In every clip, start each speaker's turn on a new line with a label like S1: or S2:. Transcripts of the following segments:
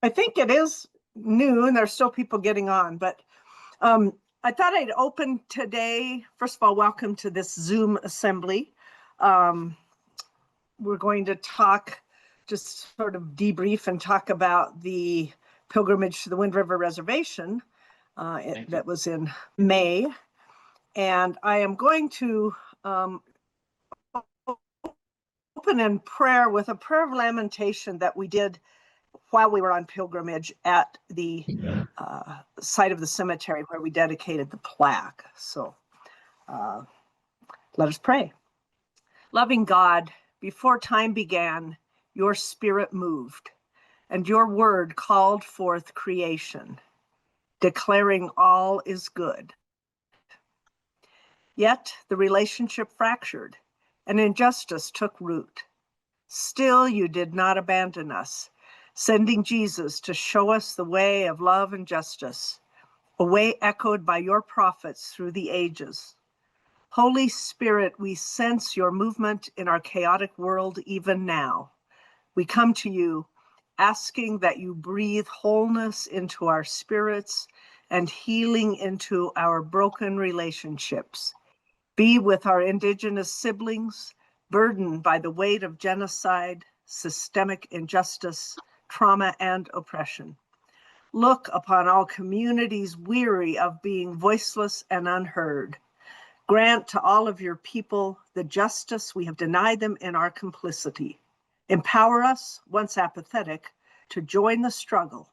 S1: I think it is noon. There's still people getting on, but I thought I'd open today. First of all, welcome to this Zoom assembly. We're going to talk, just sort of debrief and talk about the pilgrimage to the Wind River Reservation that was in May. And I am going to open in prayer with a prayer of lamentation that we did while we were on pilgrimage at the site of the cemetery where we dedicated the plaque. So let us pray. Loving God, before time began, your spirit moved, and your word called forth creation, declaring all is good. Yet the relationship fractured, and injustice took root. Still, you did not abandon us, sending Jesus to show us the way of love and justice, a way echoed by your prophets through the ages. Holy Spirit, we sense your movement in our chaotic world even now. We come to you asking that you breathe wholeness into our spirits and healing into our broken relationships. Be with our Indigenous siblings, burdened by the weight of genocide, systemic injustice, trauma, and oppression. Look upon all communities weary of being voiceless and unheard. Grant to all of your people the justice we have denied them in our complicity. Empower us, once apathetic, to join the struggle,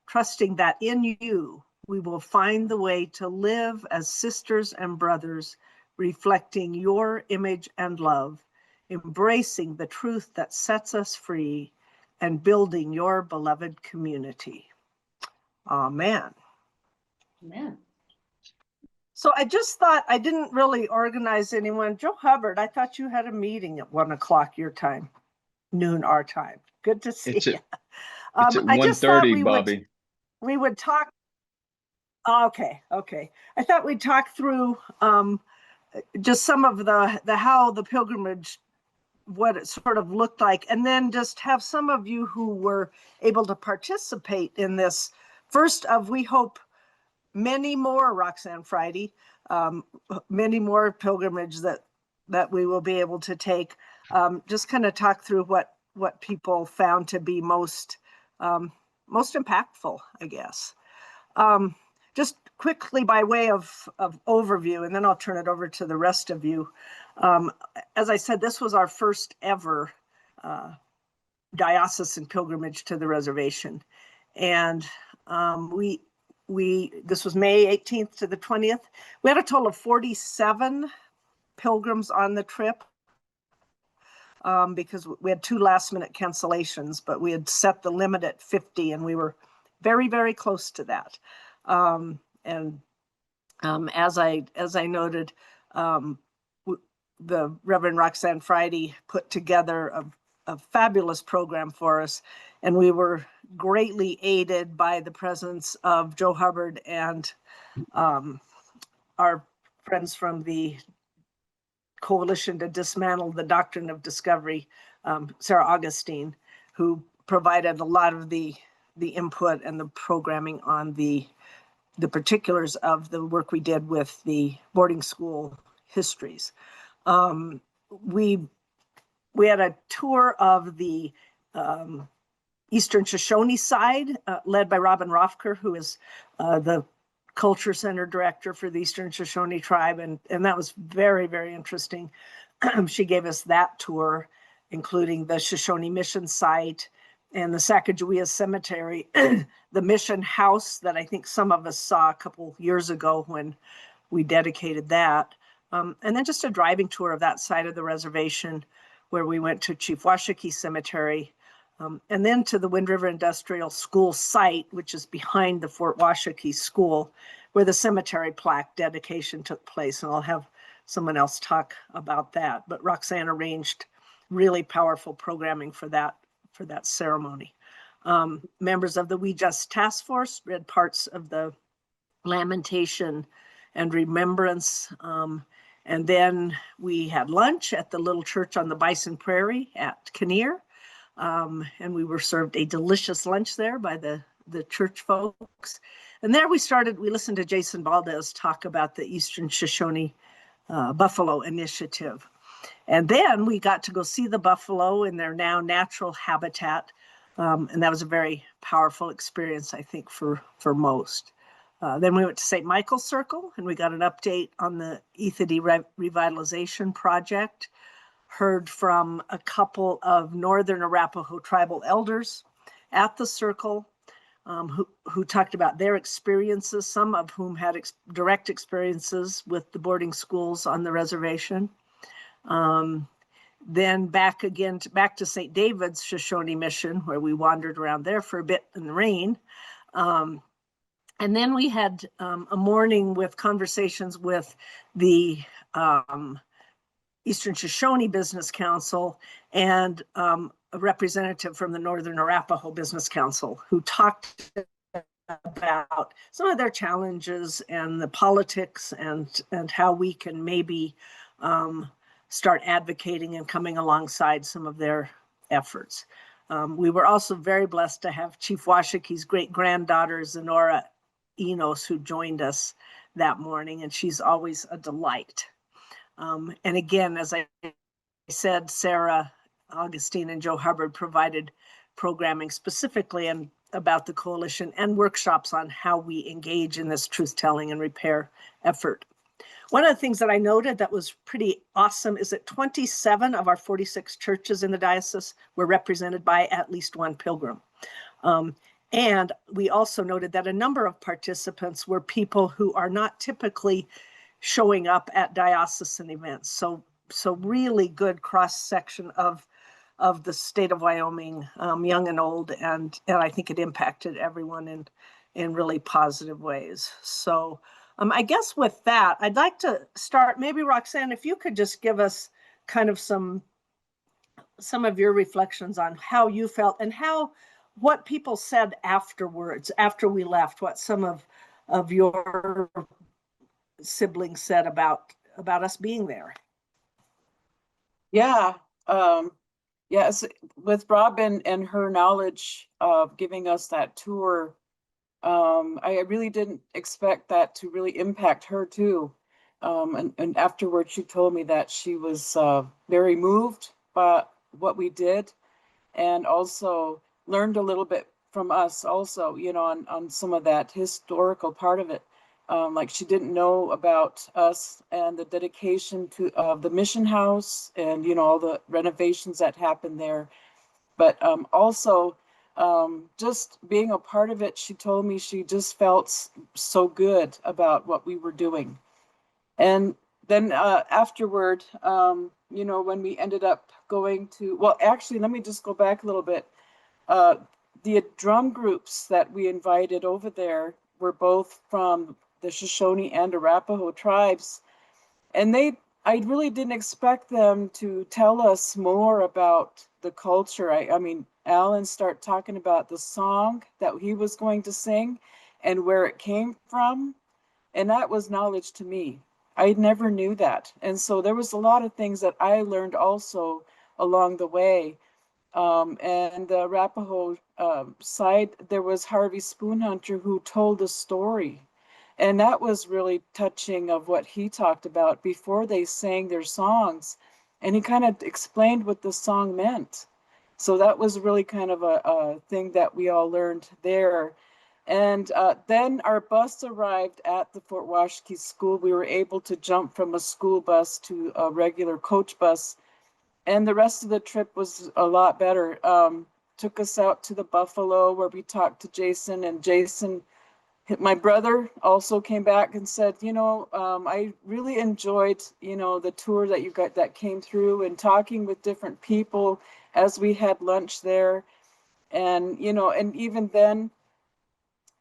S1: trusting that in you we will find the way to live as sisters and brothers, reflecting your image and love, embracing the truth that sets us free, and building your beloved community. Amen.
S2: Amen.
S1: So I just thought, I didn't really organize anyone. Joe Hubbard, I thought you had a meeting at 1 o'clock your time, noon our time. Good to see you.
S3: It's at 1:30, Bobby.
S1: We would talk. Okay. I thought we'd talk through just some of the how the pilgrimage, what it sort of looked like, and then just have some of you who were able to participate in this first of, we hope, many more Roxanne Friday, many more pilgrimage that we will be able to take. Just kind of talk through what people found to be most impactful, I guess. Just quickly by way of overview, and then I'll turn it over to the rest of you. As I said, this was our first ever diocesan pilgrimage to the reservation. And this was May 18th to the 20th. We had a total of 47 pilgrims on the trip because we had 2 last-minute cancellations, but we had set the limit at 50, and we were very, very close to that. As I noted, the Reverend Roxanne Friday put together a fabulous program for us, and we were greatly aided by the presence of Joe Hubbard and our friends from the Coalition to Dismantle the Doctrine of Discovery, Sarah Augustine, who provided a lot of the input and the programming on the particulars of the work we did with the boarding school histories. We had a tour of the Eastern Shoshone side, led by Robin Rothker, who is the Culture Center Director for the Eastern Shoshone tribe, and that was very, very interesting. She gave us that tour, including the Shoshone mission site and the Sacagawea Cemetery, the mission house that I think some of us saw a couple years ago when we dedicated that. And then just a driving tour of that side of the reservation where we went to Chief Washakie Cemetery, and then to the Wind River Industrial School site, which is behind the Fort Washakie School, where the cemetery plaque dedication took place. And I'll have someone else talk about that. But Roxanne arranged really powerful programming for that ceremony. Members of the We Just Task Force read parts of the Lamentation and Remembrance. And then we had lunch at the little church on the Bison Prairie at Kinnear. And we were served a delicious lunch there by the church folks. And there we listened to Jason Valdez talk about the Eastern Shoshone Buffalo Initiative. And then we got to go see the buffalo in their now natural habitat. And that was a very powerful experience, I think, for most. Then we went to St. Michael's Circle, and we got an update on the Ethity Revitalization Project. Heard from a couple of Northern Arapaho tribal elders at the circle who talked about their experiences, some of whom had direct experiences with the boarding schools on the reservation. Then back to St. David's Shoshone Mission, where we wandered around there for a bit in the rain. And then we had a morning with conversations with the Eastern Shoshone Business Council and a representative from the Northern Arapaho Business Council who talked about some of their challenges and the politics and how we can maybe start advocating and coming alongside some of their efforts. We were also very blessed to have Chief Washaki's great-granddaughter, Zenora Enos, who joined us that morning, and she's always a delight. And again, as I said, Sarah Augustine and Joe Hubbard provided programming specifically about the coalition and workshops on how we engage in this truth-telling and repair effort. One of the things that I noted that was pretty awesome is that 27 of our 46 churches in the diocese were represented by at least one pilgrim. And we also noted that a number of participants were people who are not typically showing up at diocesan events. So really good cross-section of the state of Wyoming, young and old, and I think it impacted everyone in really positive ways. So I guess with that, I'd like to start, maybe Roxanne, if you could just give us kind of some of your reflections on how you felt and what people said afterwards, after we left, what some of your siblings said about us being there.
S4: Yeah. Yes, with Robin and her knowledge of giving us that tour, I really didn't expect that to really impact her too. And afterwards, she told me that she was very moved by what we did, and also learned a little bit from us also, on some of that historical part of it. Like she didn't know about us and the dedication to the mission house and, all the renovations that happened there. But also just being a part of it, she told me she just felt so good about what we were doing. And then afterward, when we ended up going to, well, actually, let me just go back a little bit. The drum groups that we invited over there were both from the Shoshone and Arapaho tribes. And I really didn't expect them to tell us more about the culture. I mean, Alan started talking about the song that he was going to sing and where it came from. And that was knowledge to me. I never knew that. And so there was a lot of things that I learned also along the way. And the Arapaho side, there was Harvey Spoonhunter who told a story. And that was really touching of what he talked about before they sang their songs. And he kind of explained what the song meant. So that was really kind of a thing that we all learned there. And then our bus arrived at the Fort Washakie School. We were able to jump from a school bus to a regular coach bus. And the rest of the trip was a lot better. Took us out to the Buffalo where we talked to Jason, and Jason, my brother, also came back and said, I really enjoyed, the tour that you got that came through and talking with different people as we had lunch there. And, and even then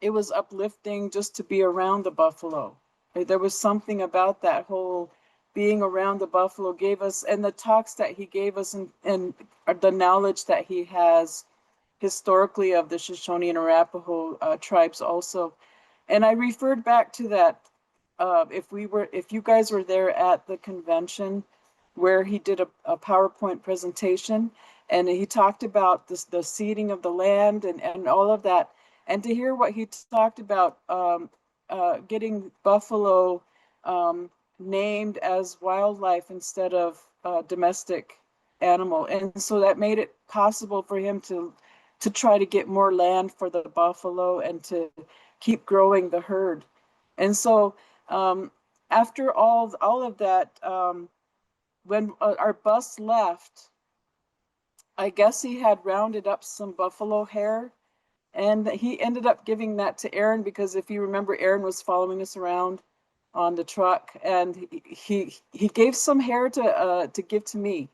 S4: it was uplifting just to be around the Buffalo. There was something about that whole being around the Buffalo gave us, and the talks that he gave us and the knowledge that he has historically of the Shoshone and Arapaho tribes also. And I referred back to that, if you guys were there at the convention where he did a PowerPoint presentation, And he talked about this, the seeding of the land and all of that. And to hear what he talked about, getting buffalo named as wildlife instead of domestic animal. And so that made it possible for him to try to get more land for the buffalo and to keep growing the herd. And so after all of that, when our bus left, I guess he had rounded up some buffalo hair, and he ended up giving that to Aaron, because if you remember, Aaron was following us around on the truck, and he gave some hair to give to me.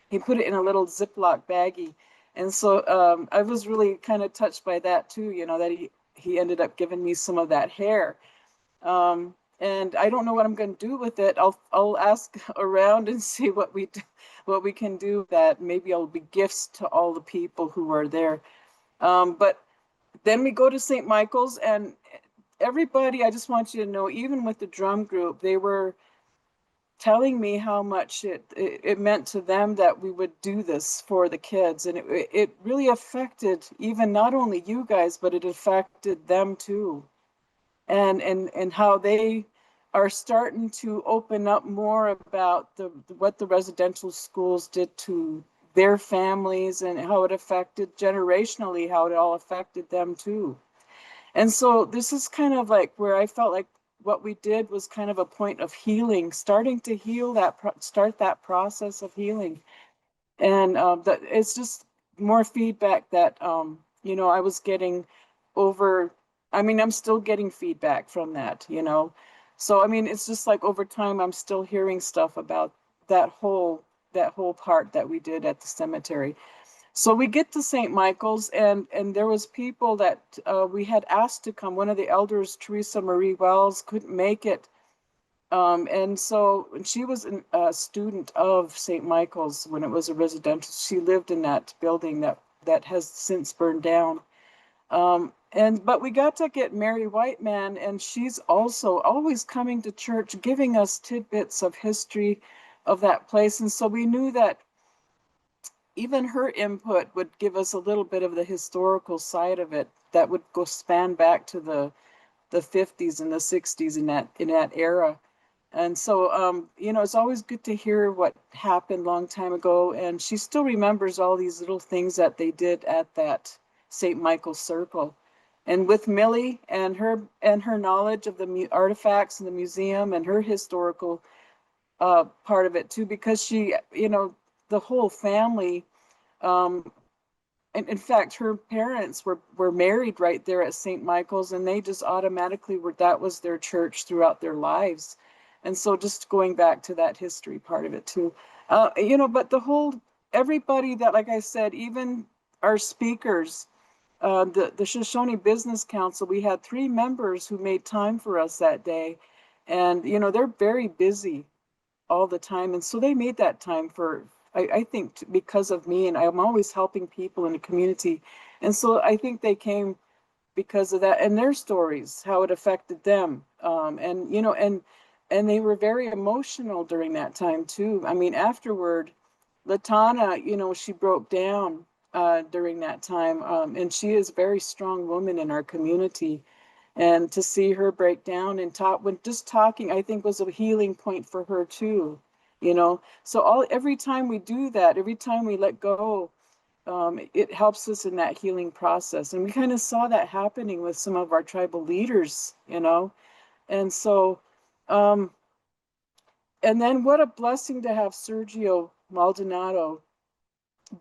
S4: He put it in a little Ziploc baggie. And so I was really kind of touched by that too, you know, that he ended up giving me some of that hair. And I don't know what I'm going to do with it. I'll ask around and see what we can do with that. Maybe it'll be gifts to all the people who are there. But then we go to St. Michael's, and everybody, I just want you to know, even with the drum group, they were telling me how much it meant to them that we would do this for the kids. And it really affected even not only you guys, but it affected them too. And how they are starting to open up more about what the residential schools did to their families, and how it affected generationally, how it all affected them too. And so this is kind of like where I felt like what we did was kind of a point of healing, starting to heal start that process of healing. And that it's just more feedback that, you know, I was getting over. I mean, I'm still getting feedback from that, you know. So, I mean, it's just like over time, I'm still hearing stuff about that whole part that we did at the cemetery. So we get to St. Michael's, and there was people that we had asked to come. One of the elders, Teresa Marie Wells, couldn't make it. And so she was a student of St. Michael's when it was a residential. She lived in that building that has since burned down. But we got to get Mary Whiteman, and she's also always coming to church, giving us tidbits of history of that place. And so we knew that even her input would give us a little bit of the historical side of it that would go span back to the 50s and the 60s in that era. And so, you know, it's always good to hear what happened a long time ago. And she still remembers all these little things that they did at that St. Michael's Circle. And with Millie and her knowledge of the artifacts in the museum and her historical part of it too, because she, you know, the whole family, and in fact, her parents were married right there at St. Michael's, and they just automatically that was their church throughout their lives. And so just going back to that history part of it too, you know, but everybody that, like I said, even our speakers, the Shoshone Business Council, we had 3 members who made time for us that day. And, you know, they're very busy all the time. And so they made that time for, I think, because of me, and I'm always helping people in the community. And so I think they came because of that and their stories, how it affected them. And, you know, and they were very emotional during that time too. I mean, afterward, Latana, you know, she broke down during that time. And she is a very strong woman in our community. And to see her break down and talk, when just talking, I think was a healing point for her too, you know. So every time we do that, every time we let go, it helps us in that healing process. And we kind of saw that happening with some of our tribal leaders, you know. And so, and then what a blessing to have Sergio Maldonado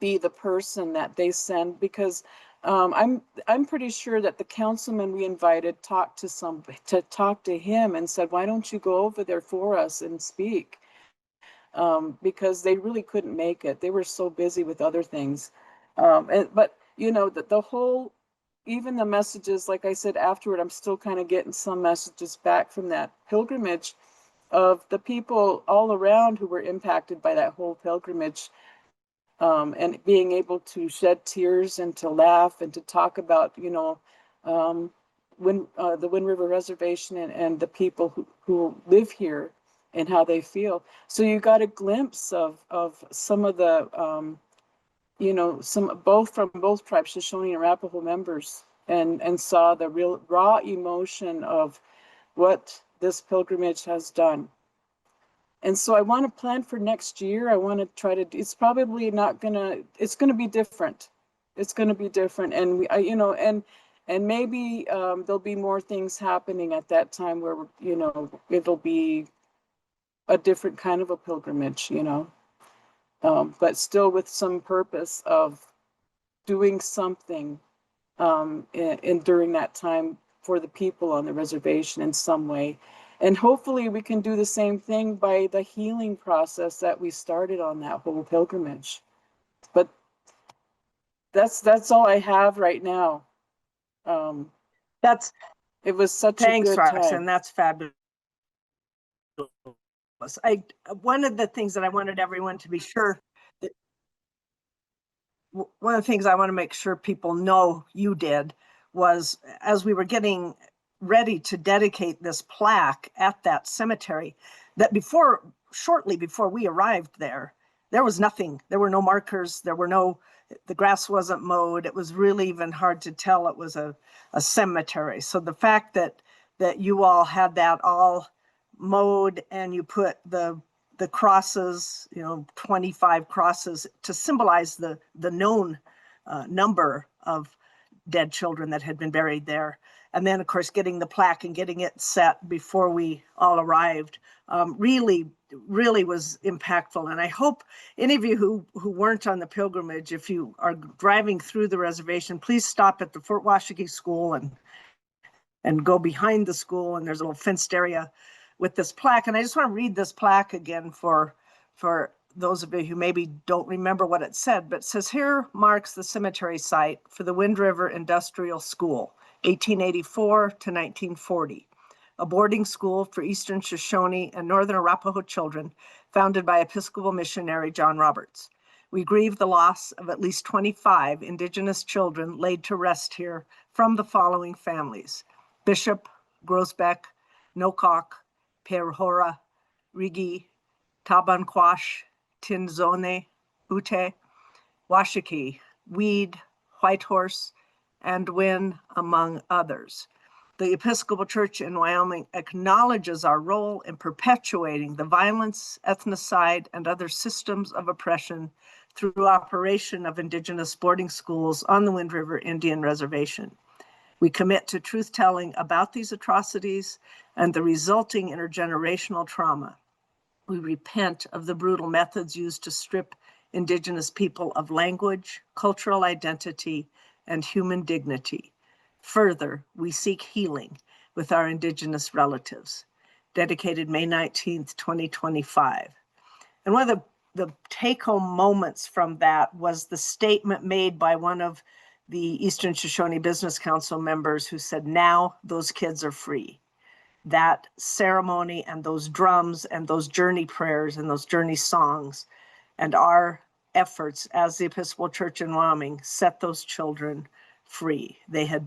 S4: be the person that they send, because I'm pretty sure that the councilman we invited talked to him and said, why don't you go over there for us and speak? Because they really couldn't make it. They were so busy with other things. But you know, the whole, even the messages, like I said, afterward, I'm still kind of getting some messages back from that pilgrimage of the people all around who were impacted by that whole pilgrimage. And being able to shed tears and to laugh and to talk about, you know, the Wind River Reservation and the people who live here and how they feel. So you got a glimpse of some of the both from both tribes, Shoshone and Arapaho members, and saw the real raw emotion of what this pilgrimage has done. And so I want to plan for next year. I want to try to, it's probably not gonna, it's going to be different. It's going to be different. And and maybe there'll be more things happening at that time where, it'll be a different kind of a pilgrimage, but still with some purpose of doing something during that time for the people on the reservation in some way. And hopefully we can do the same thing by the healing process that we started on that whole pilgrimage. But that's all I have right now. It was such a good time.
S1: Thanks, Roxanne. That's fabulous. One of the things that I wanted everyone to be sure that one of the things I want to make sure people know you did was, as we were getting ready to dedicate this plaque at that cemetery, that shortly before we arrived there was nothing. There were no markers. The grass wasn't mowed. It was really even hard to tell it was a cemetery. So the fact that you all had that all mowed and you put the crosses, 25 crosses to symbolize the known number of dead children that had been buried there. And then, of course, getting the plaque and getting it set before we all arrived really was impactful. And I hope any of you who weren't on the pilgrimage, if you are driving through the reservation, please stop at the Fort Washakie School and go behind the school. And there's a little fenced area with this plaque. And I just want to read this plaque again for those of you who maybe don't remember what it said, but it says, "Here marks the cemetery site for the Wind River Industrial School, 1884 to 1940, a boarding school for Eastern Shoshone and Northern Arapaho children founded by Episcopal missionary John Roberts. We grieve the loss of at least 25 Indigenous children laid to rest here from the following families: Bishop, Grosbeck, Nocock, Perhora, Rigi, Tabanquash, Tinzone, Ute, Washakie, Weed, Whitehorse, and Wynn, among others. The Episcopal Church in Wyoming acknowledges our role in perpetuating the violence, ethnocide, and other systems of oppression through operation of Indigenous boarding schools on the Wind River Indian Reservation. We commit to truth-telling about these atrocities and the resulting intergenerational trauma. We repent of the brutal methods used to strip Indigenous people of language, cultural identity, and human dignity. Further, we seek healing with our Indigenous relatives." Dedicated May 19th, 2025. And one of the take-home moments from that was the statement made by one of the Eastern Shoshone Business Council members who said, "Now those kids are free." That ceremony and those drums and those journey prayers and those journey songs and our efforts as the Episcopal Church in Wyoming set those children free. They had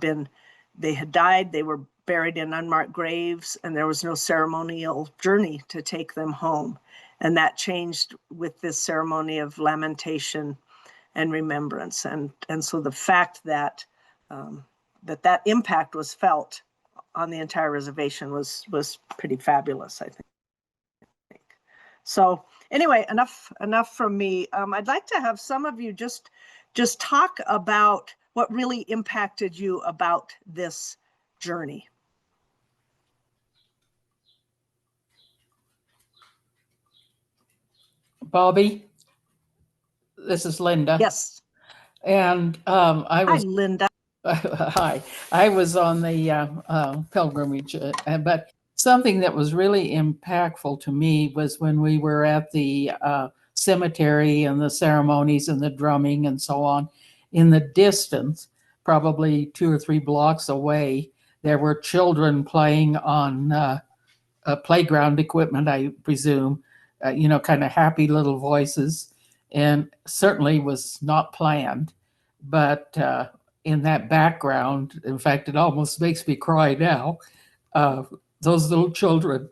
S1: died, they were buried in unmarked graves, and there was no ceremonial journey to take them home. And that changed with this ceremony of lamentation and remembrance. And so the fact that that impact was felt on the entire reservation was pretty fabulous, I think. So anyway, enough from me. I'd like to have some of you just talk about what really impacted you about this journey.
S5: Bobby, this is Linda.
S1: Yes.
S5: And Hi,
S1: Linda.
S5: Hi. I was on the pilgrimage, but something that was really impactful to me was when we were at the cemetery and the ceremonies and the drumming and so on. In the distance, probably 2 or 3 blocks away, there were children playing on playground equipment, I presume, kind of happy little voices, and certainly was not planned. But in that background, in fact, it almost makes me cry now, those little children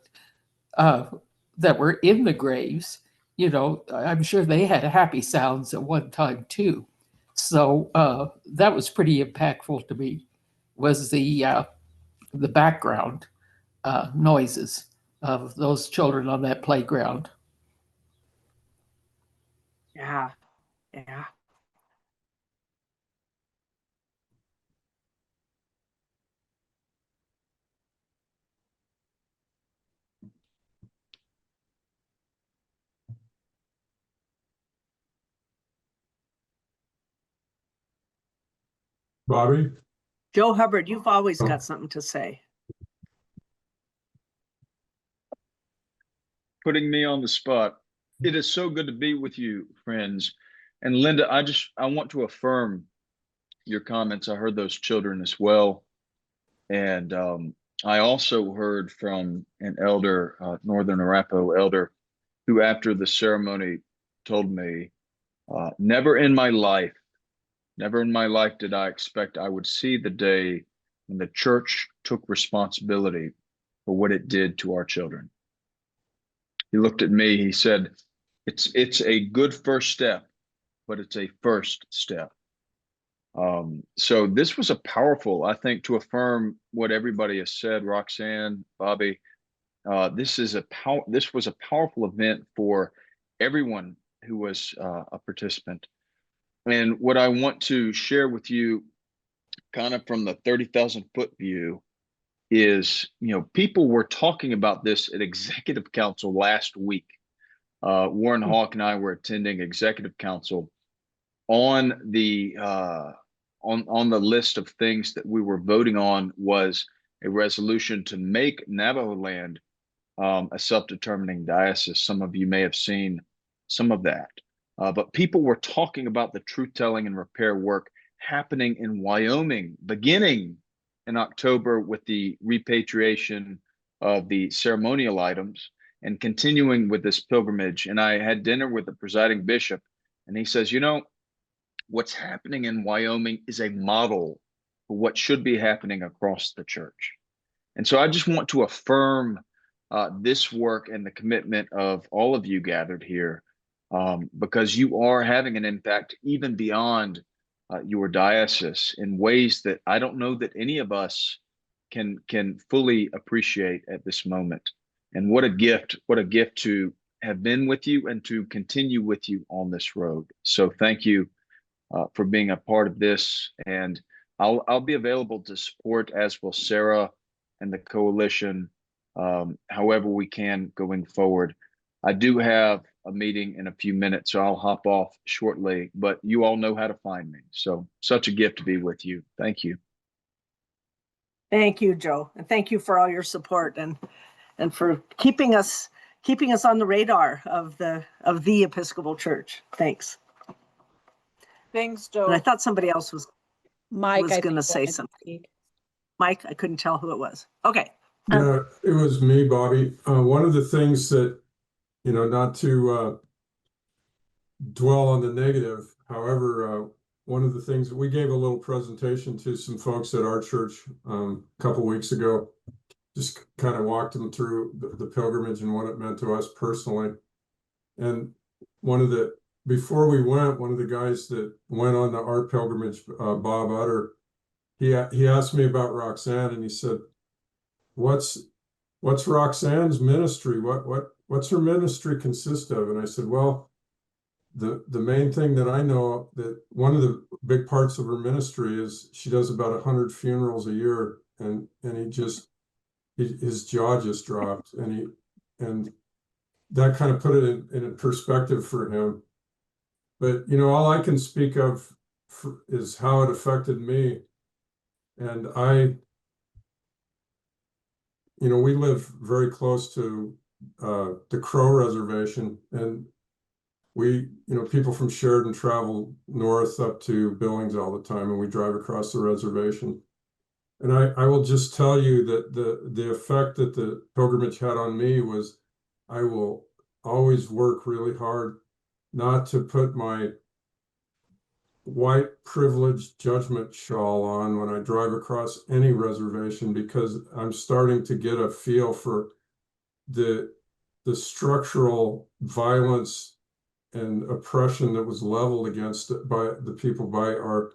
S5: that were in the graves you know, I'm sure they had happy sounds at one time too. So that was pretty impactful to me, was the background noises of those children on that playground.
S1: Yeah. Yeah.
S6: Bobby?
S1: Joe Hubbard, you've always got something to say.
S3: Putting me on the spot. It is so good to be with you, friends. And Linda, I want to affirm your comments. I heard those children as well. And I also heard from an elder, Northern Arapaho elder, who after the ceremony told me, never in my life did I expect I would see the day when the church took responsibility for what it did to our children. He looked at me, he said, it's a good first step, but it's a first step. So this was a powerful, I think, to affirm what everybody has said, Roxanne, Bobby, this was a powerful event for everyone who was a participant. And what I want to share with you, kind of from the 30,000 foot view, is, people were talking about this at Executive Council last week. Warren Hawk and I were attending Executive Council. On the list of things that we were voting on was a resolution to make Navajo land a self-determining diocese. Some of you may have seen some of that. But people were talking about the truth-telling and repair work happening in Wyoming, beginning in October with the repatriation of the ceremonial items and continuing with this pilgrimage. And I had dinner with the presiding bishop, and he says, what's happening in Wyoming is a model for what should be happening across the church. And so I just want to affirm this work and the commitment of all of you gathered here, because you are having an impact even beyond your diocese in ways that I don't know that any of us can fully appreciate at this moment. And what a gift to have been with you and to continue with you on this road. So thank you for being a part of this. And I'll be available to support, as will Sarah and the coalition, however we can going forward. I do have a meeting in a few minutes, so I'll hop off shortly, but you all know how to find me. So such a gift to be with you. Thank you.
S1: Thank you, Joe. And thank you for all your support and for keeping us on the radar of the Episcopal Church. Thanks.
S4: Thanks, Joe.
S1: And I thought somebody else was
S2: Mike,
S1: going to say something. Mike, I couldn't tell who it was. Okay.
S6: Yeah, it was me, Bobby. One of the things that, not to dwell on the negative, however, one of the things we gave a little presentation to some folks at our church a couple weeks ago, just kind of walked them through the pilgrimage and what it meant to us personally. And before we went, one of the guys that went on our pilgrimage, Bob Utter, he asked me about Roxanne, and he said, what's Roxanne's ministry? What's her ministry consist of? And I said, well, the main thing that I know, that one of the big parts of her ministry is she does about 100 funerals a year, and his jaw just dropped, and that kind of put it in a perspective for him. But all I can speak of is how it affected me. And we live very close to the Crow Reservation, and people from Sheridan travel north up to Billings all the time, and we drive across the reservation. And I will just tell you that the effect that the pilgrimage had on me was, I will always work really hard not to put my white privileged judgment shawl on when I drive across any reservation, because I'm starting to get a feel for the the structural violence and oppression that was leveled against it by the people, by our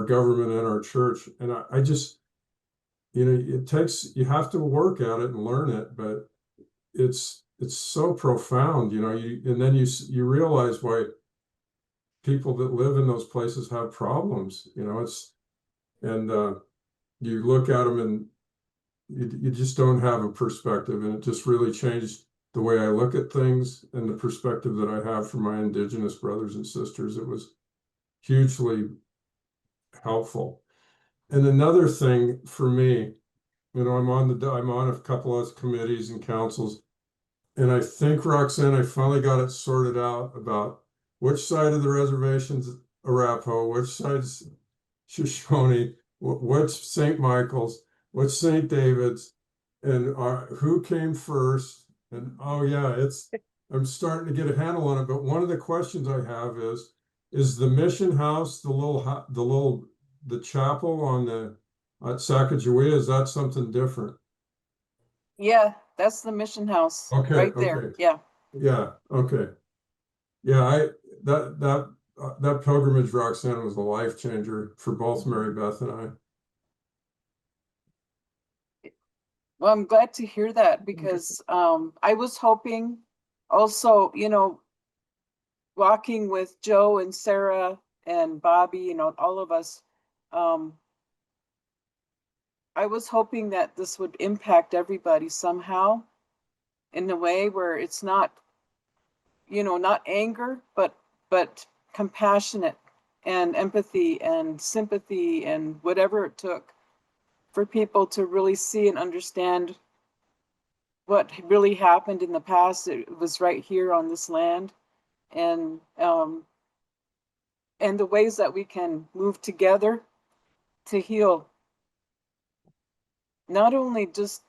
S6: government and our church. And I just, you have to work at it and learn it, but it's so profound, and then you realize why people that live in those places have problems, you look at them and you just don't have a perspective, and it just really changed the way I look at things and the perspective that I have for my Indigenous brothers and sisters. It was hugely helpful. And another thing for me, I'm on a couple of committees and councils, and I think, Roxanne, I finally got it sorted out about which side of the reservation's Arapaho, which side's Shoshone, which St. Michael's, which St. David's, and who came first. And oh yeah, I'm starting to get a handle on it. But one of the questions I have is the mission house, the chapel on at Sacagawea, is that something different?
S4: Yeah, that's the mission house right there.
S6: Okay.
S4: Yeah.
S6: Yeah. Okay. Yeah. That pilgrimage, Roxanne, was a life changer for both Mary Beth and I.
S4: Well, I'm glad to hear that, because I was hoping also, walking with Joe and Sarah and Bobby, all of us, I was hoping that this would impact everybody somehow in a way where it's not, not anger, but compassionate and empathy and sympathy and whatever it took for people to really see and understand what really happened in the past. It was right here on this land, and the ways that we can move together to heal not only just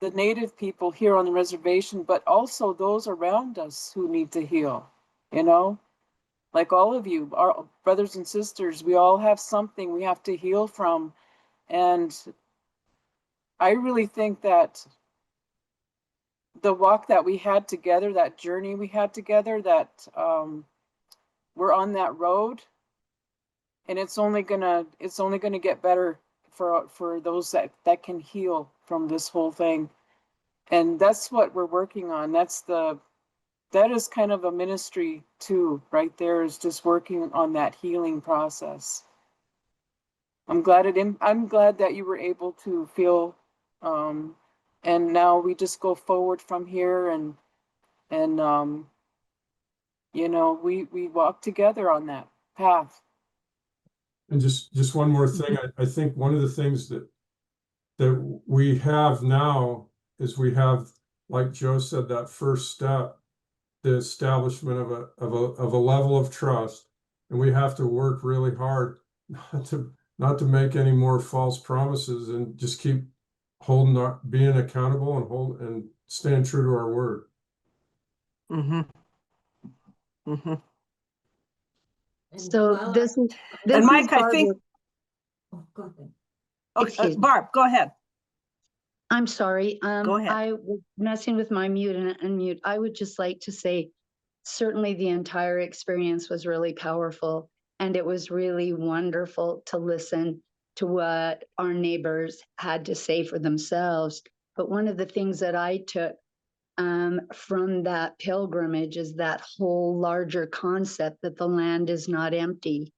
S4: the native people here on the reservation, but also those around us who need to heal, like all of you, our brothers and sisters. We all have something we have to heal from. And I really think that the walk that we had together, that journey we had together, that we're on that road, and it's only gonna get better for those that can heal from this whole thing. And that's what we're working on. That is kind of a ministry too, right there, is just working on that healing process. I'm glad that you were able to feel, and now we just go forward from here, and we walk together on that path.
S6: And just one more thing, I think one of the things that we have now is we have, like Joe said, that first step, the establishment of a level of trust, and we have to work really hard not to make any more false promises, and just keep being accountable and staying true to our word.
S1: Mm-hmm. Mm-hmm.
S7: So this
S1: And Mike,
S7: is
S1: I think.
S7: Oh, go ahead.
S1: Okay,
S7: Excuse me.
S1: Barb, go ahead.
S7: I'm sorry.
S1: Go ahead.
S7: I was messing with my mute and unmute. I would just like to say, certainly the entire experience was really powerful, and it was really wonderful to listen to what our neighbors had to say for themselves. But one of the things that I took from that pilgrimage is that whole larger concept that the land is not empty.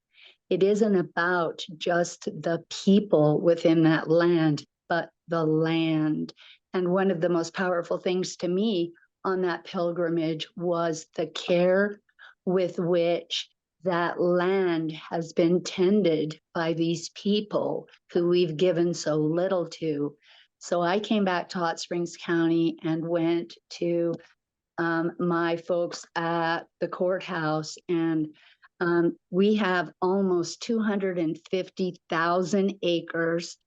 S7: It isn't about just the people within that land, but the land. And one of the most powerful things to me on that pilgrimage was the care with which that land has been tended by these people who we've given so little to. So I came back to Hot Springs County and went to my folks at the courthouse, and we have almost 250,000 acres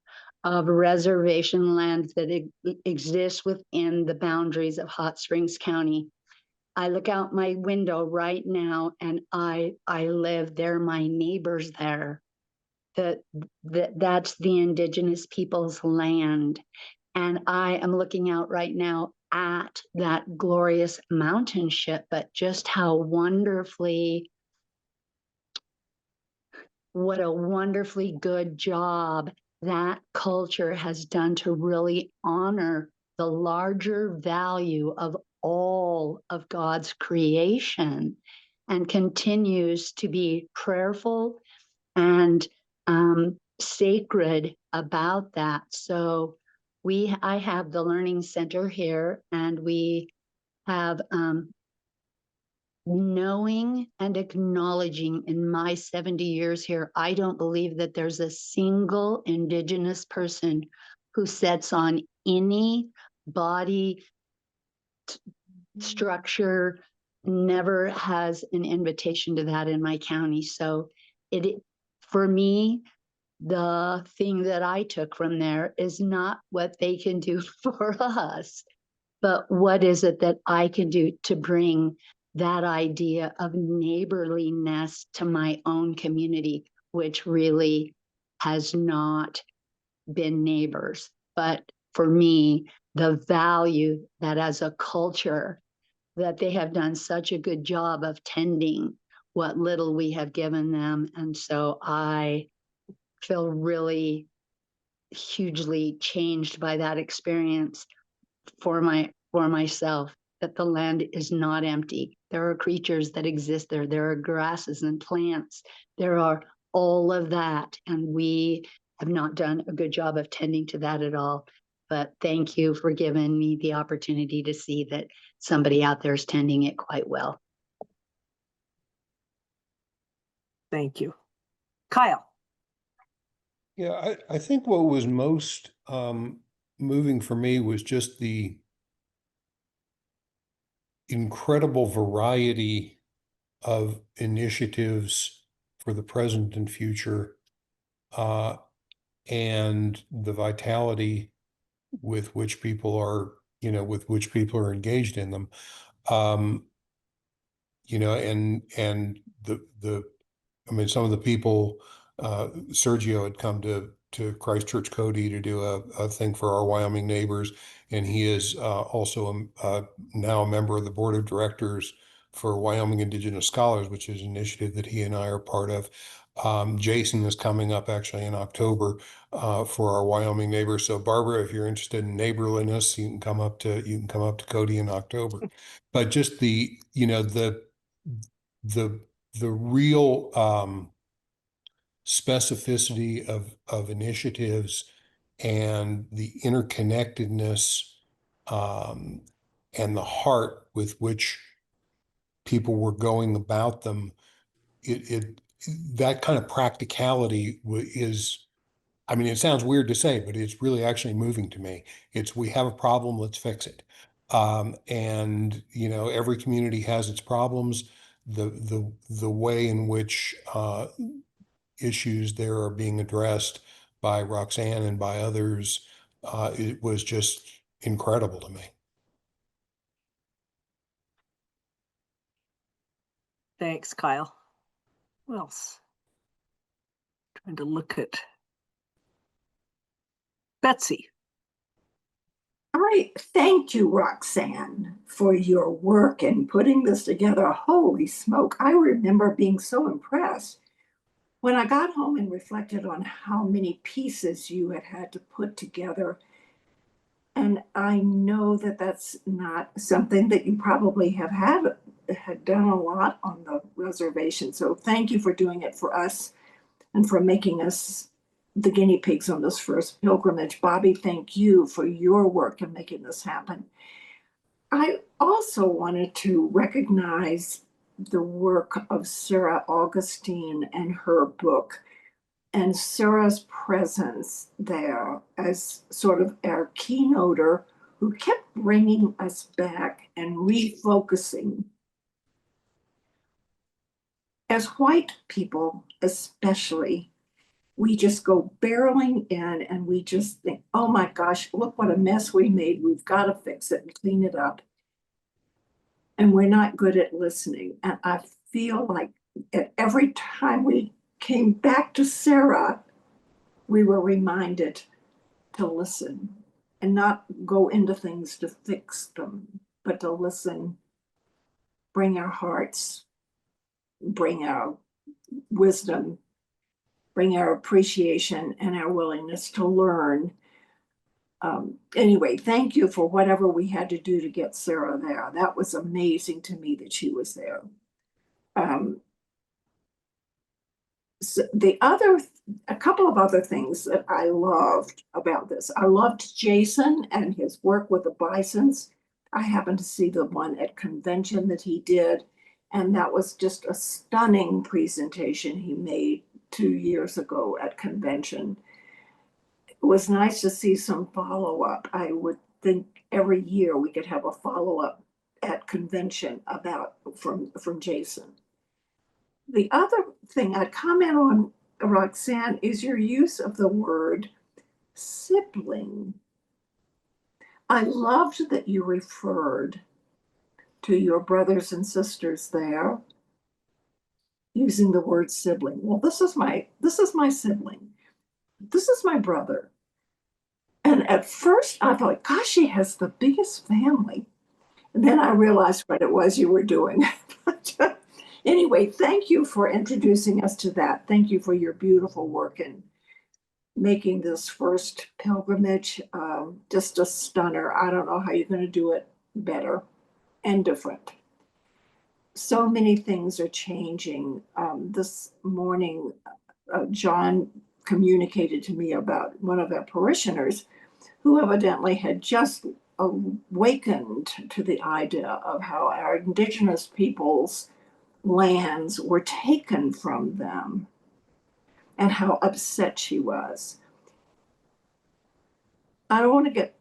S7: of reservation land that exists within the boundaries of Hot Springs County. I look out my window right now, and I live there. My neighbors there. That's the indigenous people's land. And I am looking out right now at that glorious mountainship, but just how what a wonderfully good job that culture has done to really honor the larger value of all of God's creation, and continues to be prayerful and sacred about that. So I have the Learning Center here, and we have knowing and acknowledging in my 70 years here, I don't believe that there's a single Indigenous person who sits on any body structure, never has an invitation to that in my county. So for me, the thing that I took from there is not what they can do for us, but what is it that I can do to bring that idea of neighborliness to my own community, which really has not been neighbors. But for me, the value that as a culture that they have done such a good job of tending what little we have given them. And so I feel really hugely changed by that experience for myself, that the land is not empty. There are creatures that exist there. There are grasses and plants. There are all of that. And we have not done a good job of tending to that at all. But thank you for giving me the opportunity to see that somebody out there is tending it quite well.
S1: Thank you. Kyle.
S8: Yeah, I think what was most moving for me was just the incredible variety of initiatives for the present and future, and the vitality with which people are, engaged in them. And some of the people, Sergio had come to Christ Church Cody to do a thing for our Wyoming neighbors, and he is also now a member of the board of directors for Wyoming Indigenous Scholars, which is an initiative that he and I are part of. Jason is coming up actually in October for our Wyoming neighbors. So Barbara, if you're interested in neighborliness, you can come up to Cody in October. But just the real specificity of initiatives and the interconnectedness and the heart with which people were going about them, that kind of practicality is, it sounds weird to say, but it's really actually moving to me. We have a problem, let's fix it. And every community has its problems. The way in which issues there are being addressed by Roxanne and by others, it was just incredible to me.
S1: Thanks, Kyle. Who else? Trying to look at Betsy.
S9: I thank you, Roxanne, for your work in putting this together. Holy smoke. I remember being so impressed when I got home and reflected on how many pieces you had to put together. And I know that that's not something that you probably had done a lot on the reservation. So thank you for doing it for us and for making us the guinea pigs on this first pilgrimage. Bobby, thank you for your work in making this happen. I also wanted to recognize the work of Sarah Augustine and her book, and Sarah's presence there as sort of our keynoter who kept bringing us back and refocusing. As white people, especially, we just go barreling in and we just think, oh my gosh, look what a mess we made. We've got to fix it and clean it up. And we're not good at listening. And I feel like at every time we came back to Sarah, we were reminded to listen and not go into things to fix them, but to listen, bring our hearts, bring our wisdom, bring our appreciation and our willingness to learn. Anyway, thank you for whatever we had to do to get Sarah there. That was amazing to me that she was there. So a couple of other things that I loved about this. I loved Jason and his work with the bisons. I happened to see the one at convention that he did, and that was just a stunning presentation he made 2 years ago at convention. It was nice to see some follow-up. I would think every year we could have a follow-up at convention from Jason. The other thing I'd comment on, Roxanne, is your use of the word sibling. I loved that you referred to your brothers and sisters there using the word sibling. Well, this is my sibling. This is my brother. And at first I thought, gosh, she has the biggest family. And then I realized what it was you were doing. But, anyway, thank you for introducing us to that. Thank you for your beautiful work in making this first pilgrimage just a stunner. I don't know how you're going to do it better and different. So many things are changing. This morning, John communicated to me about one of our parishioners who evidently had just awakened to the idea of how our indigenous peoples' lands were taken from them and how upset she was. I don't want to get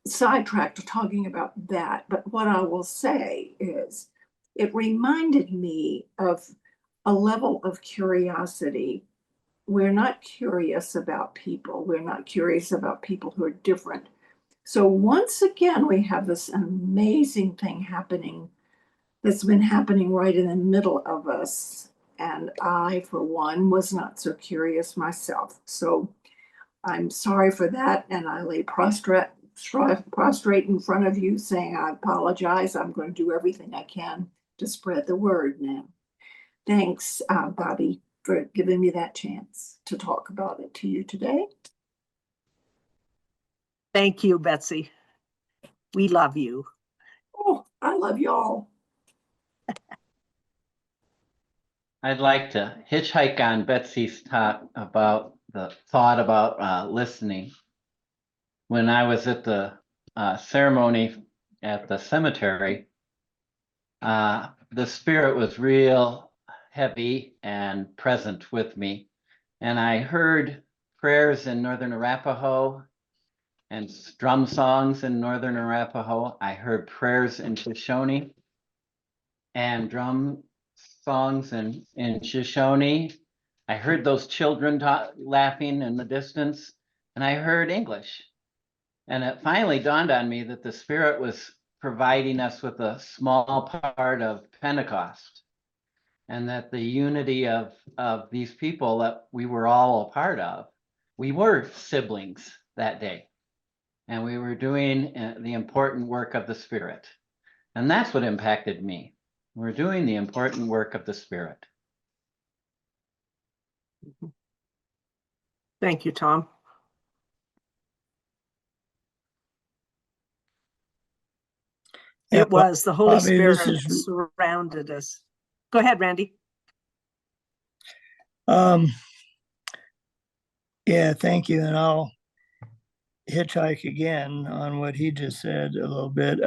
S9: sidetracked talking about that, but what I will say is it reminded me of a level of curiosity. We're not curious about people. We're not curious about people who are different. So once again, we have this amazing thing happening that's been happening right in the middle of us. And I, for one, was not so curious myself. So I'm sorry for that. And I lay prostrate in front of you saying, I apologize. I'm going to do everything I can to spread the word now. Thanks, Bobby, for giving me that chance to talk about it to you today.
S1: Thank you, Betsy. We love you.
S9: Oh, I love y'all.
S10: I'd like to hitchhike on Betsy's talk about the thought about listening. When I was at the ceremony at the cemetery, the spirit was real heavy and present with me. And I heard prayers in Northern Arapaho and drum songs in Northern Arapaho. I heard prayers in Shoshone and drum songs in Shoshone. I heard those children laughing in the distance, and I heard English. And it finally dawned on me that the Spirit was providing us with a small part of Pentecost, and that the unity of these people that we were all a part of, we were siblings that day, and we were doing the important work of the Spirit. And that's what impacted me. We're doing the important work of the Spirit.
S1: Thank you, Tom. It was the Holy
S11: Bobby,
S1: Spirit
S11: this is-
S1: surrounded us. Go ahead, Randy.
S11: Yeah, thank you. And I'll hitchhike again on what he just said a little bit.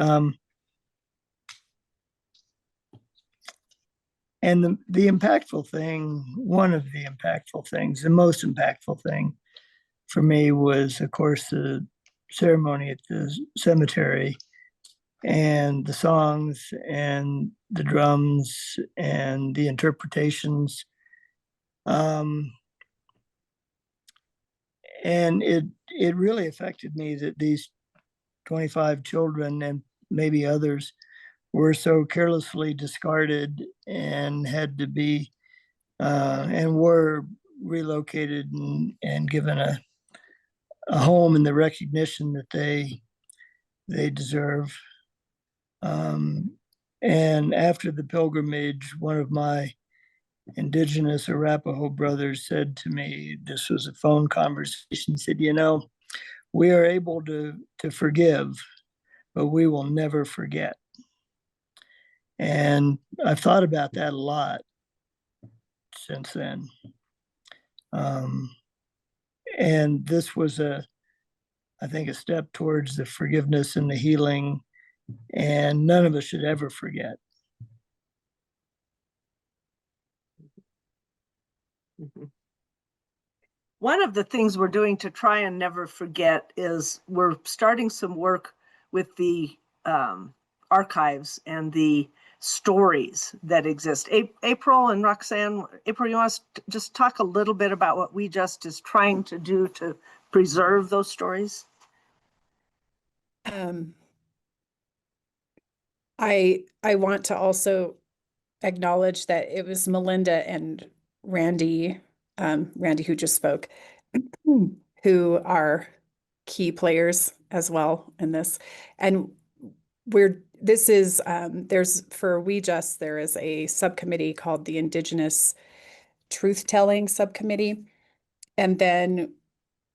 S11: And the impactful thing, one of the impactful things, the most impactful thing for me was, of course, the ceremony at the cemetery and the songs and the drums and the interpretations. And it really affected me that these 25 children and maybe others were so carelessly discarded and had to be and were relocated and given a home and the recognition that they deserve. And after the pilgrimage, one of my Indigenous Arapaho brothers said to me, this was a phone conversation, said, you know, we are able to forgive, but we will never forget. And I've thought about that a lot since then. And this was I think, a step towards the forgiveness and the healing, and none of us should ever forget.
S1: Mhm. One of the things we're doing to try and never forget is we're starting some work with the archives and the stories that exist. April and Roxanne, April, you want to just talk a little bit about what We Just is trying to do to preserve those stories?
S12: I want to also acknowledge that it was Melinda and Randy, Randy who just spoke, who are key players as well in this. And there's for We Just, there is a subcommittee called the Indigenous Truth Telling Subcommittee. And then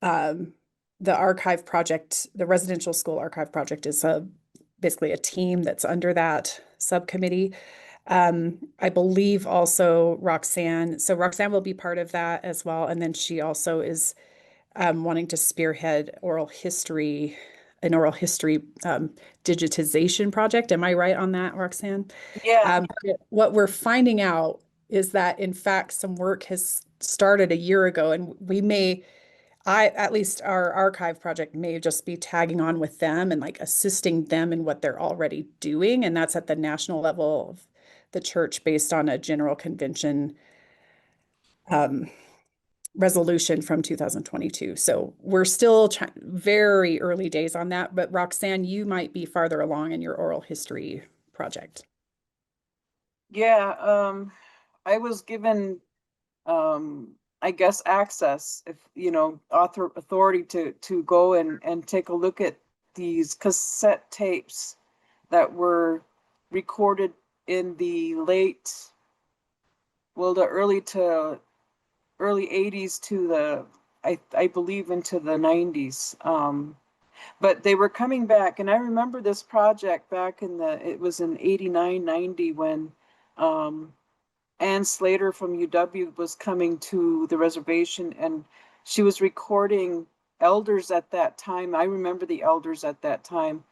S12: the archive project, the residential school archive project is basically a team that's under that subcommittee. I believe also Roxanne. So Roxanne will be part of that as well. And then she also is wanting to spearhead an oral history digitization project. Am I right on that, Roxanne?
S4: Yeah.
S12: What we're finding out is that, in fact, some work has started a year ago, and at least our archive project may just be tagging on with them and like assisting them in what they're already doing. And that's at the national level of the church based on a general convention resolution from 2022. So we're still very early days on that. But Roxanne, you might be farther along in your oral history project.
S4: Yeah. I was given, I guess, access, if authority to go and take a look at these cassette tapes that were recorded in the early 80s to I believe into the 90s. But they were coming back, and I remember this project back it was in 89, 90 when Ann Slater from UW was coming to the reservation, and she was recording elders at that time. I remember the elders at that time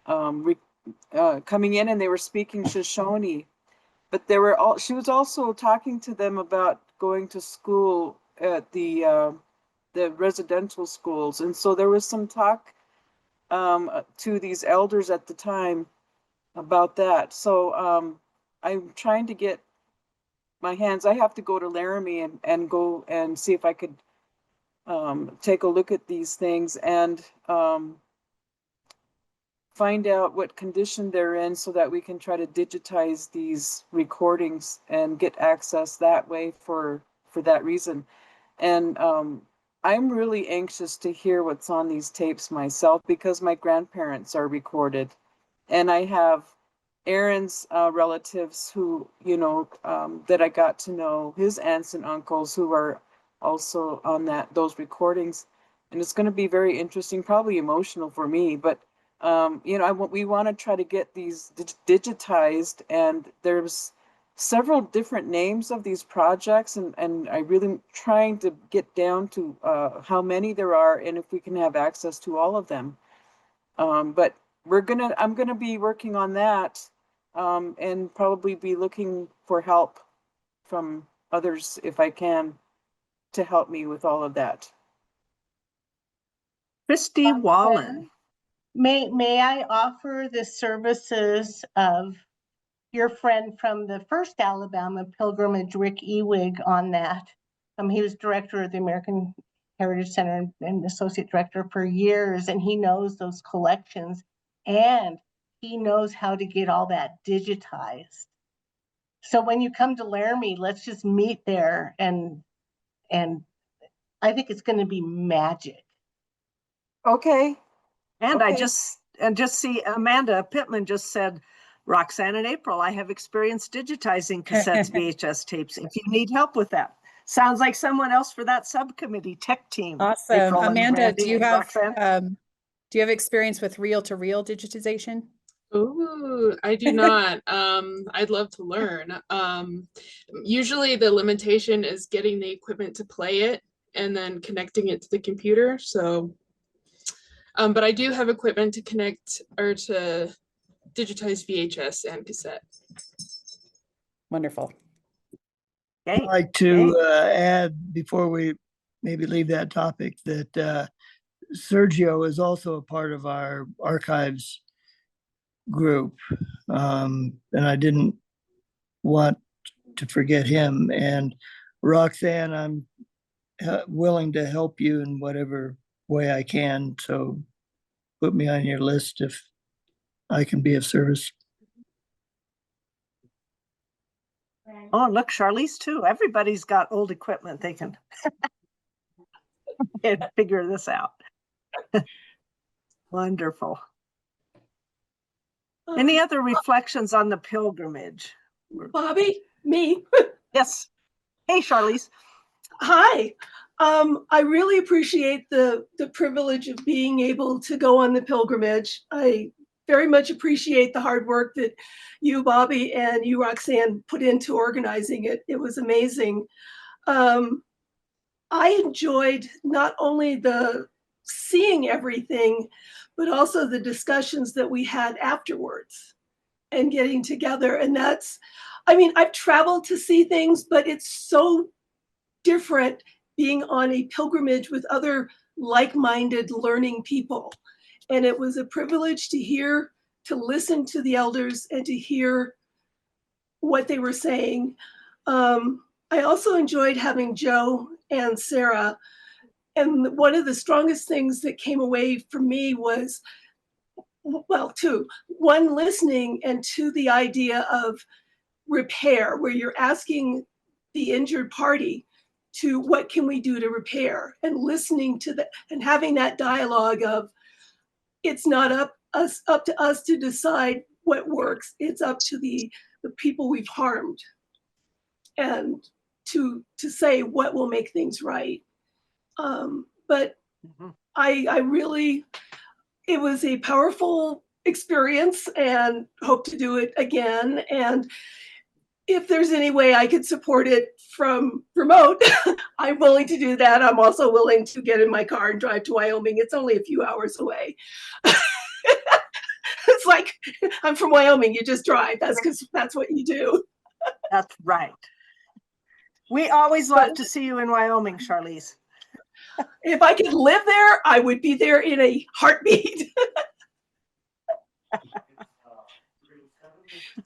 S4: coming in, and they were speaking Shoshone. But she was also talking to them about going to school at the residential schools. And so there was some talk to these elders at the time about that. So I'm trying to get my hands. I have to go to Laramie and go and see if I could take a look at these things and find out what condition they're in so that we can try to digitize these recordings and get access that way for that reason. And I'm really anxious to hear what's on these tapes myself, because my grandparents are recorded, and I have Aaron's relatives who, that I got to know, his aunts and uncles who are also on those recordings. And it's going to be very interesting, probably emotional for me, but we want to try to get these digitized, and there's several different names of these projects, and I really trying to get down to how many there are and if we can have access to all of them. But I'm gonna be working on that and probably be looking for help from others if I can to help me with all of that.
S1: Christy Wallen.
S13: May I offer the services of your friend from the first Alabama pilgrimage, Rick Ewig, on that? He was director of the American Heritage Center and associate director for years, and he knows those collections, and he knows how to get all that digitized. So when you come to Laramie, let's just meet there, and I think it's going to be magic.
S1: Okay. And I
S2: Okay.
S1: just see Amanda Pittman just said, Roxanne and April, I have experienced digitizing cassettes, VHS tapes. If you need help with that. Sounds like someone else for that subcommittee tech team.
S12: Awesome.
S1: April and
S12: Amanda,
S1: Randy
S12: do you
S1: and
S12: have
S1: Roxanne?
S12: do you have experience with reel-to-reel digitization?
S14: Ooh, I do not. I'd love to learn. Usually the limitation is getting the equipment to play it and then connecting it to the computer. So, but I do have equipment to connect or to digitize VHS and cassette.
S12: Wonderful.
S1: Okay.
S11: I'd like to add, before we maybe leave that topic, that Sergio is also a part of our archives group. And I didn't want to forget him. And Roxanne, I'm willing to help you in whatever way I can. So put me on your list if I can be of service.
S1: Oh, look, Charlize too. Everybody's got old equipment. They can figure this out. Wonderful. Any other reflections on the pilgrimage?
S15: Bobby, me.
S1: Yes. Hey, Charlize.
S15: Hi. I really appreciate the privilege of being able to go on the pilgrimage. I very much appreciate the hard work that you, Bobby, and you, Roxanne, put into organizing it. It was amazing. I enjoyed not only the seeing everything, but also the discussions that we had afterwards and getting together. And that's, I mean, I've traveled to see things, but it's so different being on a pilgrimage with other like-minded learning people. And it was a privilege to hear, to listen to the elders and to hear what they were saying. I also enjoyed having Joe and Sarah. And one of the strongest things that came away from me was, well, two. One, listening, and two, the idea of repair, where you're asking the injured party to what can we do to repair, and listening to that and having that dialogue of it's not up to us to decide what works. It's up to the people we've harmed and to say what will make things right. But I really, it was a powerful experience and hope to do it again. And if there's any way I could support it from remote, I'm willing to do that. I'm also willing to get in my car and drive to Wyoming. It's only a few hours away. It's like, I'm from Wyoming, you just drive. That's because that's what you do.
S1: That's right. We always love to see you in Wyoming, Charlize.
S15: If I could live there, I would be there in a heartbeat.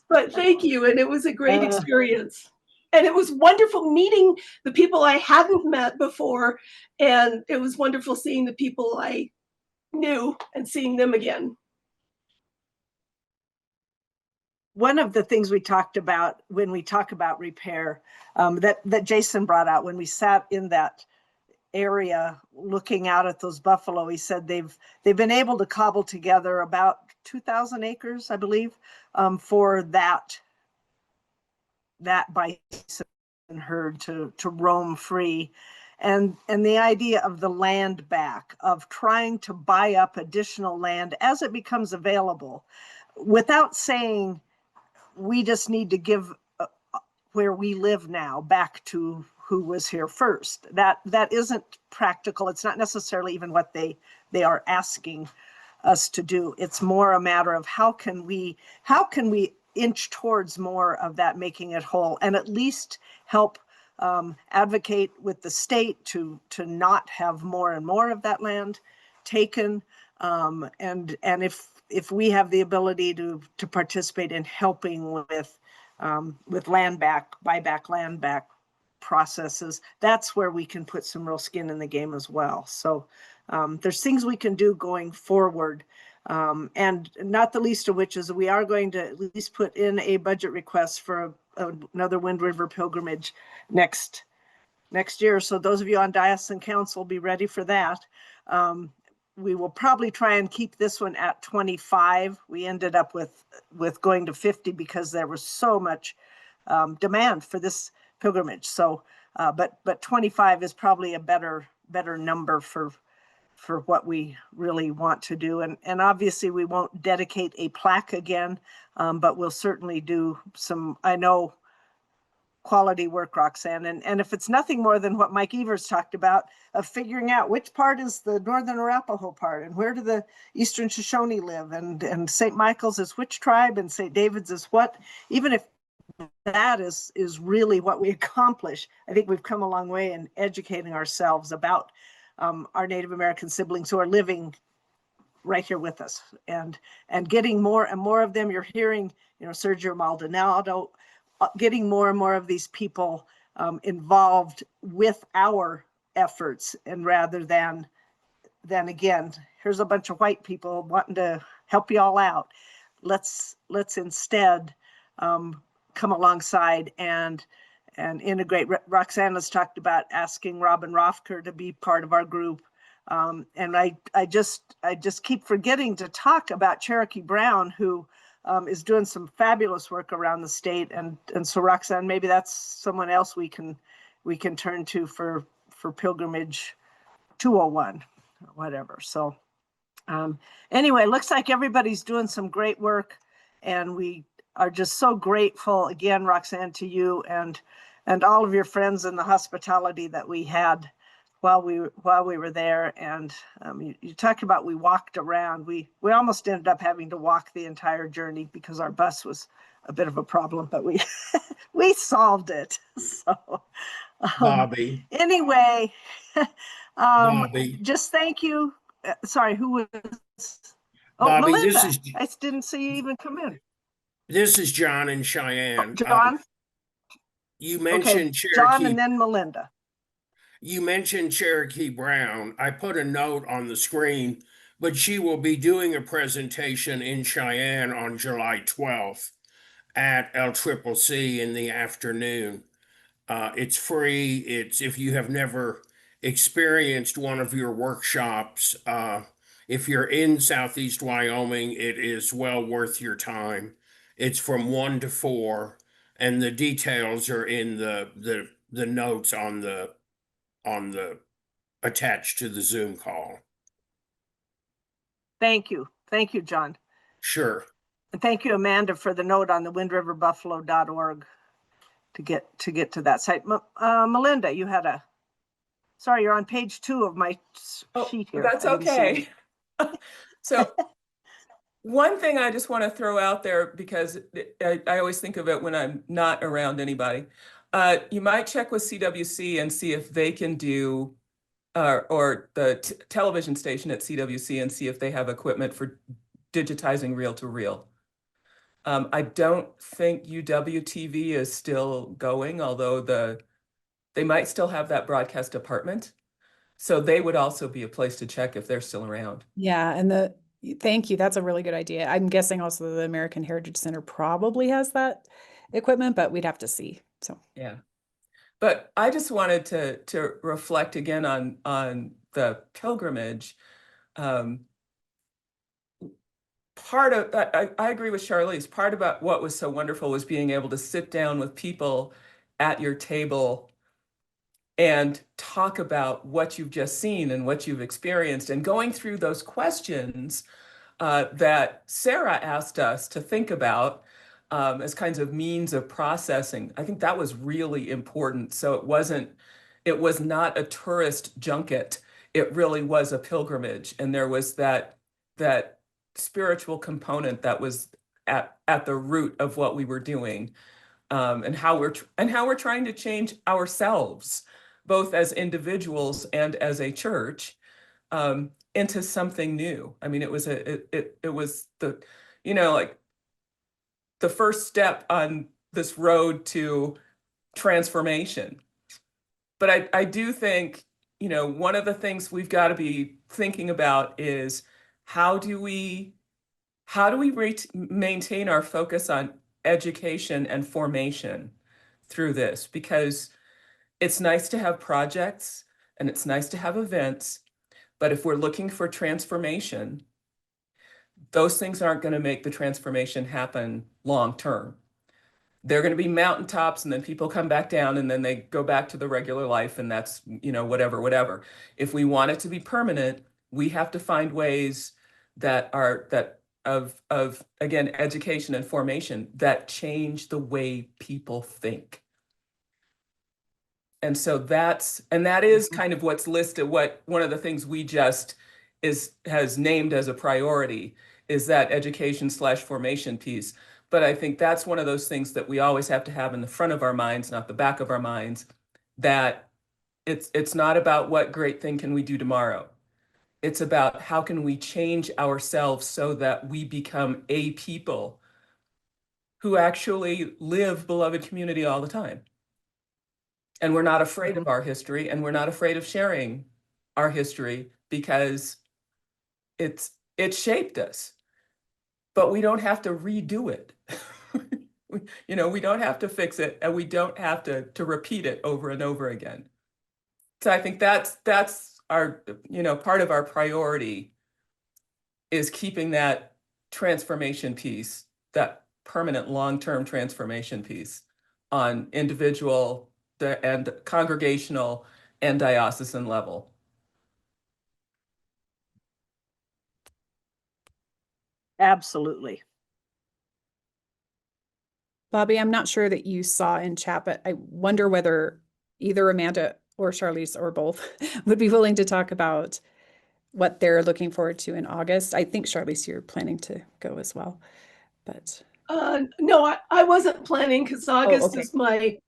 S15: But thank you, and it was a great experience. And it was wonderful meeting the people I hadn't met before, and it was wonderful seeing the people I knew and seeing them again.
S1: One of the things we talked about when we talk about repair, that Jason brought out when we sat in that area looking out at those buffalo, he said they've been able to cobble together about 2,000 acres, I believe, for that bison herd to roam free. And the idea of the land back, of trying to buy up additional land as it becomes available, without saying we just need to give where we live now back to who was here first. That isn't practical. It's not necessarily even what they are asking us to do. It's more a matter of how can we inch towards more of that, making it whole, and at least help advocate with the state to not have more and more of that land taken. And if we have the ability to participate in helping with buyback land back processes, that's where we can put some real skin in the game as well. So there's things we can do going forward. And not the least of which is we are going to at least put in a budget request for another Wind River pilgrimage next year. So those of you on Diocesan Council, be ready for that. we will probably try and keep this one at 25. We ended up with going to 50 because there was so much demand for this pilgrimage. So, but 25 is probably a better number for what we really want to do. And obviously we won't dedicate a plaque again, but we'll certainly do some, I know, quality work, Roxanne. And if it's nothing more than what Mike Evers talked about, of figuring out which part is the Northern Arapaho part, and where do the Eastern Shoshone live, and St. Michael's is which tribe, and St. David's is what, even if that is really what we accomplish, I think we've come a long way in educating ourselves about our Native American siblings who are living right here with us, and getting more and more of them. You're hearing, Sergio Maldonado, getting more and more of these people involved with our efforts, and rather than again, here's a bunch of white people wanting to help you all out. Let's instead come alongside and integrate. Roxanne has talked about asking Robin Rothker to be part of our group. And I just keep forgetting to talk about Cherokee Brown, who is doing some fabulous work around the state. And so Roxanne, maybe that's someone else we can turn to for Pilgrimage 201, or whatever. So anyway, looks like everybody's doing some great work, and we are just so grateful again, Roxanne, to you and all of your friends and the hospitality that we had while we were there. And you talked about, we walked around. We almost ended up having to walk the entire journey because our bus was a bit of a problem, but we solved it. So
S16: Bobby.
S1: Anyway,
S16: Bobby.
S1: just thank you. Sorry, who was? Oh,
S16: Bobby,
S1: Melinda. I didn't see you even come in.
S16: This is John in Cheyenne.
S1: John?
S16: You mentioned
S1: Okay,
S16: Cherokee.
S1: John and then Melinda.
S16: You mentioned Cherokee Brown. I put a note on the screen, but she will be doing a presentation in Cheyenne on July 12th at LCCC in the afternoon. It's free. It's, if you have never experienced one of your workshops, if you're in Southeast Wyoming, it is well worth your time. It's from 1 to 4, and the details are in the notes on the attached to the Zoom call.
S1: Thank you, John.
S16: Sure.
S1: And thank you, Amanda, for the note on the windriverbuffalo.org to get to that site. Melinda, you had sorry, you're on page 2 of my sheet here.
S17: That's okay. So one thing I just want to throw out there, because I always think of it when I'm not around anybody. You might check with CWC and see if they can do, or the television station at CWC, and see if they have equipment for digitizing reel-to-reel. I don't think UW-TV is still going, although they might still have that broadcast department. So they would also be a place to check if they're still around.
S12: Yeah, and thank you. That's a really good idea. I'm guessing also the American Heritage Center probably has that equipment, but we'd have to see. So
S17: yeah, but I just wanted to reflect again on the pilgrimage. Part of I agree with Charlize. Part about what was so wonderful was being able to sit down with people at your table and talk about what you've just seen and what you've experienced, and going through those questions that Sarah asked us to think about as kinds of means of processing. I think that was really important. So it was not a tourist junket. It really was a pilgrimage, and there was that spiritual component that was at the root of what we were doing, and how we're trying to change ourselves, both as individuals and as a church, into something new. I mean, it was the, like the first step on this road to transformation. But I do think, one of the things we've got to be thinking about is how do we maintain our focus on education and formation through this? Because it's nice to have projects and it's nice to have events, But if we're looking for transformation, those things aren't going to make the transformation happen long term. They're going to be mountaintops, and then people come back down, and then they go back to the regular life, and that's, whatever. If we want it to be permanent, we have to find ways that of again, education and formation that change the way people think. And so that is kind of what's listed, one of the things we just has named as a priority is that education/formation piece. But I think that's one of those things that we always have to have in the front of our minds, not the back of our minds, that it's not about what great thing can we do tomorrow. It's about how can we change ourselves so that we become a people who actually live beloved community all the time. And we're not afraid of our history, and we're not afraid of sharing our history because it shaped us. But we don't have to redo it. We don't have to fix it, and we don't have to repeat it over and over again. So I think that's our, part of our priority is keeping that transformation piece, that permanent long-term transformation piece on individual and congregational and diocesan level.
S1: Absolutely.
S12: Bobby, I'm not sure that you saw in chat, but I wonder whether either Amanda or Charlize or both would be willing to talk about what they're looking forward to in August. I think Charlize, you're planning to go as well, but.
S15: No, I wasn't planning because August
S12: okay.
S15: is my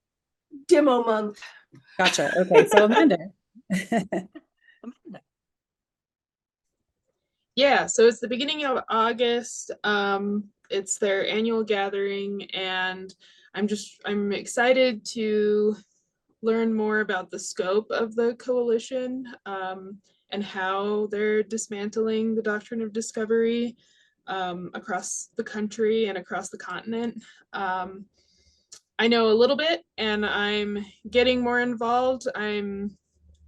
S15: demo month.
S12: Gotcha. Okay, so Amanda.
S14: Yeah, so it's the beginning of August. It's their annual gathering, and I'm excited to learn more about the scope of the coalition and how they're dismantling the doctrine of discovery across the country and across the continent. I know a little bit, and I'm getting more involved. I'm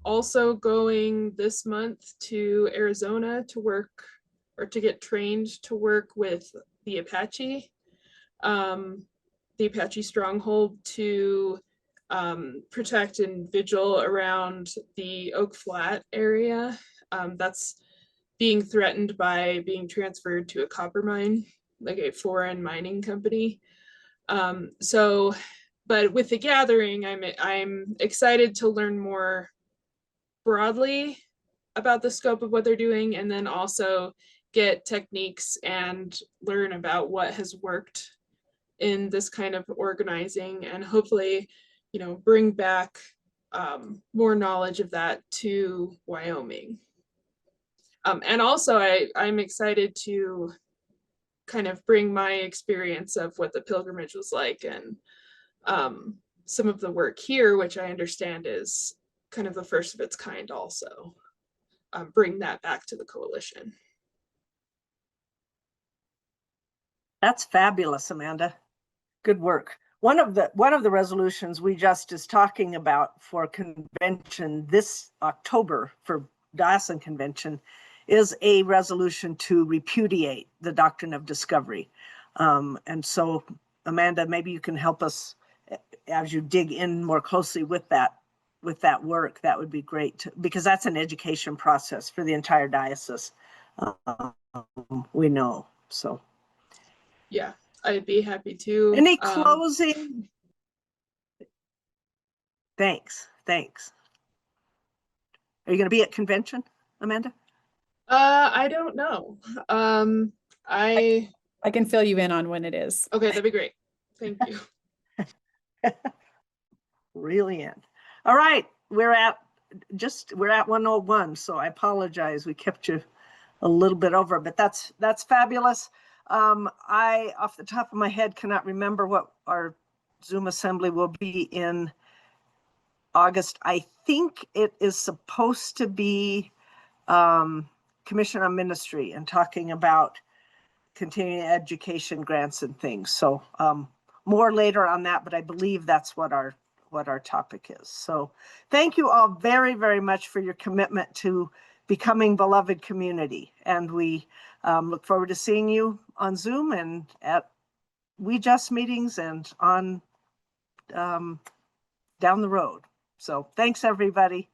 S14: also going this month to Arizona to work or to get trained to work with the Apache stronghold to protect and vigil around the Oak Flat area. That's being threatened by being transferred to a copper mine, like a foreign mining company. But with the gathering, I'm excited to learn more broadly about the scope of what they're doing, and then also get techniques and learn about what has worked in this kind of organizing, and hopefully, bring back more knowledge of that to Wyoming. And also I'm excited to kind of bring my experience of what the pilgrimage was like, and some of the work here, which I understand is kind of the first of its kind also, bring that back to the coalition.
S1: That's fabulous, Amanda. Good work. One of the resolutions we just is talking about for convention this October for diocesan convention is a resolution to repudiate the doctrine of discovery. And so, Amanda, maybe you can help us as you dig in more closely with that work. That would be great, because that's an education process for the entire diocese. We know, so.
S14: Yeah, I'd be happy to.
S1: Any closing? Thanks. Are you going to be at convention, Amanda?
S14: I don't know. I
S12: can fill you in on when it is.
S14: Okay, that'd be great. Thank you.
S1: Really in. All right, we're at 1:01, so I apologize. We kept you a little bit over, but that's fabulous. I, off the top of my head, cannot remember what our Zoom assembly will be in August. I think it is supposed to be Commission on Ministry and talking about continuing education grants and things. So more later on that, but I believe that's what our topic is. So thank you all very, very much for your commitment to becoming beloved community. And we look forward to seeing you on Zoom and at We Just meetings and on down the road. So thanks, everybody.